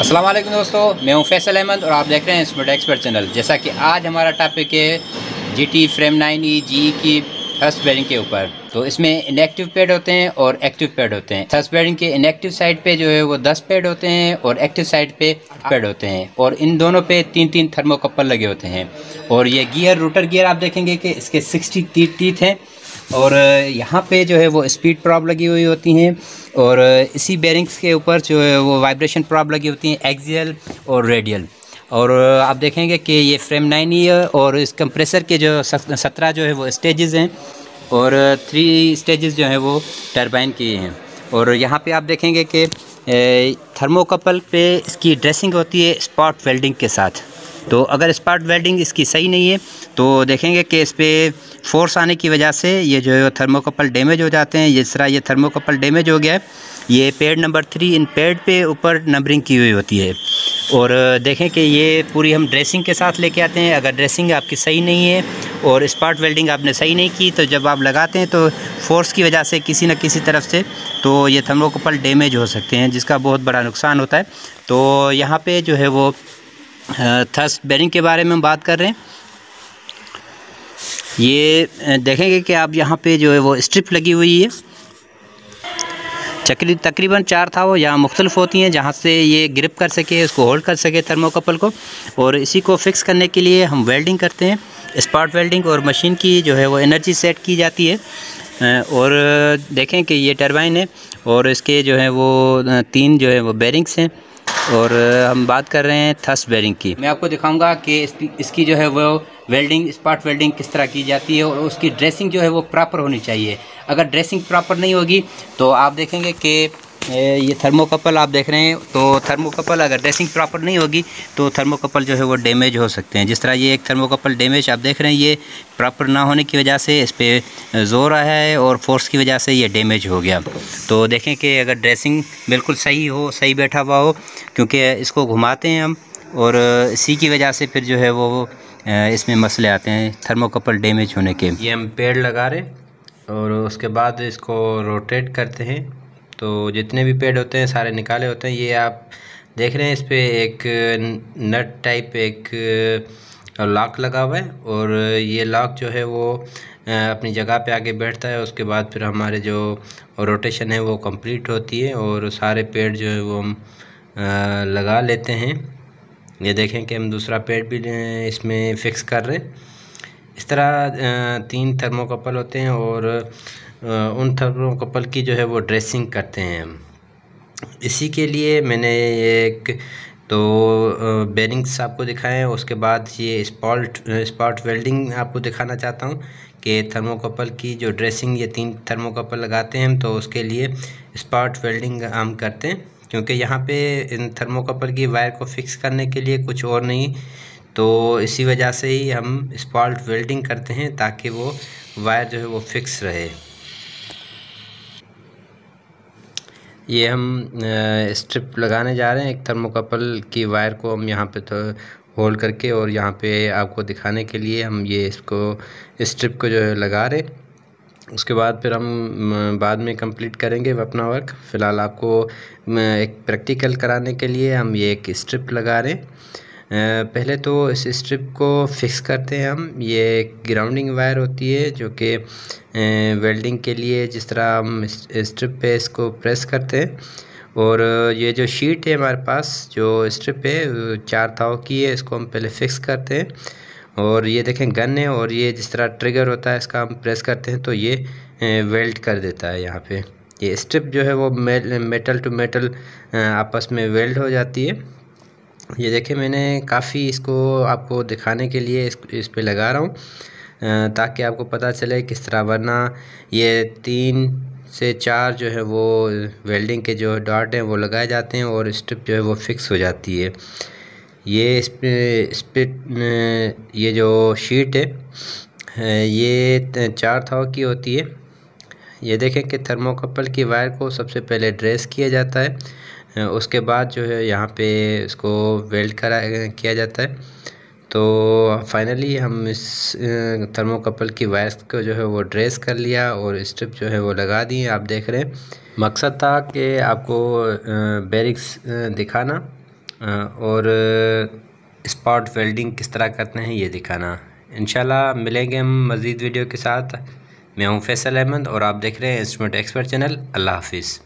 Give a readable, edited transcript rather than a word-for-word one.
अस्सलाम वालेकुम दोस्तों, मैं हूं फैसल अहमद और आप देख रहे हैं स्मार्ट एक्सपर्ट चैनल। जैसा कि आज हमारा टॉपिक है GT फ्रेम 9E GE की थ्रस्ट बेरिंग के ऊपर। तो इसमें इनएक्टिव पैड होते हैं और एक्टिव पैड होते हैं। थ्रस्ट बेरिंग के इनएक्टिव साइड पे जो है वो 10 पैड होते हैं और एक्टिव साइड पे 8 पैड होते हैं और इन दोनों पे 3-3 थर्मोकपल लगे होते हैं। और ये गियर रोटर गियर आप देखेंगे कि इसके 60 टीथ हैं और यहाँ पे जो है वो स्पीड प्रॉब लगी हुई होती हैं और इसी बेरिंग्स के ऊपर जो है वो वाइब्रेशन प्रॉब लगी होती हैं, एक्सियल और रेडियल। और आप देखेंगे कि ये फ्रेम 9E है और इस कंप्रेसर के जो 17 जो है वो स्टेजेस हैं और 3 स्टेजेस जो हैं वो टरबाइन के हैं। और यहाँ पे आप देखेंगे कि थर्मोकपल पे इसकी ड्रेसिंग होती है स्पॉट वेल्डिंग के साथ। तो अगर स्पॉट वेल्डिंग इसकी सही नहीं है तो देखेंगे कि इस पर फोर्स आने की वजह से ये जो है थर्मोकपल डैमेज हो जाते हैं। जिस तरह ये थर्मोकपल डैमेज हो गया है, ये पैड नंबर 3 इन पैड पे ऊपर नंबरिंग की हुई होती है। और देखें कि ये पूरी हम ड्रेसिंग के साथ लेके आते हैं। अगर ड्रेसिंग आपकी सही नहीं है और स्पॉट वेल्डिंग आपने सही नहीं की तो जब आप लगाते हैं तो फोर्स की वजह से किसी न किसी तरफ से तो ये थर्मोकपल डैमेज हो सकते हैं, जिसका बहुत बड़ा नुकसान होता है। तो यहाँ पे जो है वो थ्रस्ट बेरिंग के बारे में हम बात कर रहे हैं। ये देखेंगे कि आप यहाँ पे जो है वो स्ट्रिप लगी हुई है, तकरीबन 4 था वो यहाँ मुख्तलिफ होती हैं जहाँ से ये ग्रिप कर सके, इसको होल्ड कर सके थर्मोकपल को। और इसी को फिक्स करने के लिए हम वेल्डिंग करते हैं, स्पॉट वेल्डिंग, और मशीन की जो है वो एनर्जी सेट की जाती है। और देखें कि ये टरबाइन है और इसके जो है वो 3 जो है वो बेरिंग्स हैं। और हम बात कर रहे हैं थ्रस्ट बेरिंग की। मैं आपको दिखाऊंगा कि इसकी जो है वो वेल्डिंग, स्पॉट वेल्डिंग किस तरह की जाती है और उसकी ड्रेसिंग जो है वो प्रॉपर होनी चाहिए। अगर ड्रेसिंग प्रॉपर नहीं होगी तो आप देखेंगे कि ये थर्मोकपल आप देख रहे हैं, तो थर्मोकपल अगर ड्रेसिंग प्रॉपर नहीं होगी तो थर्मोकपल जो है वो डैमेज हो सकते हैं। जिस तरह ये एक थर्मोकपल डैमेज आप देख रहे हैं, ये प्रॉपर ना होने की वजह से इस पर ज़ोर आया है और फोर्स की वजह से ये डैमेज हो गया। तो देखें कि अगर ड्रेसिंग बिल्कुल सही हो, सही बैठा हुआ हो, क्योंकि इसको घुमाते हैं हम और इसी की वजह से फिर जो है वो इसमें मसले आते हैं थर्मोकपल डैमेज होने के। ये हम पेड़ लगा रहे और उसके बाद इसको रोटेट करते हैं तो जितने भी पेड़ होते हैं सारे निकाले होते हैं। ये आप देख रहे हैं, इस पे एक नट टाइप एक लॉक लगा हुआ है और ये लॉक जो है वो अपनी जगह पे आके बैठता है। उसके बाद फिर हमारे जो रोटेशन है वो कंप्लीट होती है और सारे पेड़ जो है वो हम लगा लेते हैं। ये देखें कि हम दूसरा पेड़ भी इसमें फ़िक्स कर रहे हैं। इस तरह 3 थर्मोकपल होते हैं और उन थर्मोकपल की जो है वो ड्रेसिंग करते हैं हम। इसी के लिए मैंने एक तो बेरिंग्स आपको दिखाए हैं, उसके बाद ये स्पॉट वेल्डिंग आपको दिखाना चाहता हूँ कि थर्मोकपल की जो ड्रेसिंग, ये 3 थर्मोकपल लगाते हैं हम, तो उसके लिए स्पॉट वेल्डिंग हम करते हैं। क्योंकि यहाँ पे इन थर्मोकपल की वायर को फिक्स करने के लिए कुछ और नहीं, तो इसी वजह से ही हम स्पॉट वेल्डिंग करते हैं ताकि वो वायर जो है वो फिक्स रहे। ये हम स्ट्रिप लगाने जा रहे हैं एक थर्मोकपल की वायर को हम यहाँ पे तो होल्ड करके, और यहाँ पे आपको दिखाने के लिए हम ये इसको स्ट्रिप को जो है लगा रहे। उसके बाद फिर हम बाद में कंप्लीट करेंगे अपना वर्क। फ़िलहाल आपको एक प्रैक्टिकल कराने के लिए हम ये एक स्ट्रिप लगा रहे हैं। पहले तो इस स्ट्रिप को फिक्स करते हैं हम। ये एक ग्राउंडिंग वायर होती है जो कि वेल्डिंग के लिए जिस तरह हम स्ट्रिप पे इसको प्रेस करते हैं। और ये जो शीट है हमारे पास, जो स्ट्रिप है 4 ताव की है, इसको हम पहले फिक्स करते हैं। और ये देखें गन है और ये जिस तरह ट्रिगर होता है इसका हम प्रेस करते हैं तो ये वेल्ड कर देता है। यहाँ पे ये स्ट्रिप जो है वो मेटल टू मेटल आपस में वेल्ड हो जाती है। ये देखें, मैंने काफ़ी इसको आपको दिखाने के लिए इस पे लगा रहा हूँ ताकि आपको पता चले किस तरह, वरना ये 3 से 4 जो है वो वेल्डिंग के जो डॉट हैं वो लगाए जाते हैं और स्ट्रिप जो है वो फिक्स हो जाती है। ये इस पे ये जो शीट है ये 4 थाव की होती है। ये देखें कि थर्मोकपल की वायर को सबसे पहले ड्रेस किया जाता है, उसके बाद जो है यहाँ पे इसको वेल्ड किया जाता है। तो फाइनली हम इस थर्मोकपल की वायर को जो है वो ड्रेस कर लिया और स्ट्रिप जो है वो लगा दी। आप देख रहे हैं, मकसद था कि आपको बेरिंग्स दिखाना और स्पॉट वेल्डिंग किस तरह करते हैं ये दिखाना। इंशाल्लाह मिलेंगे हम मज़ीद वीडियो के साथ। मैं हूं फैसल अहमद और आप देख रहे हैं इंस्ट्रूमेंट एक्सपर्ट चैनल। अल्लाह हाफिज़।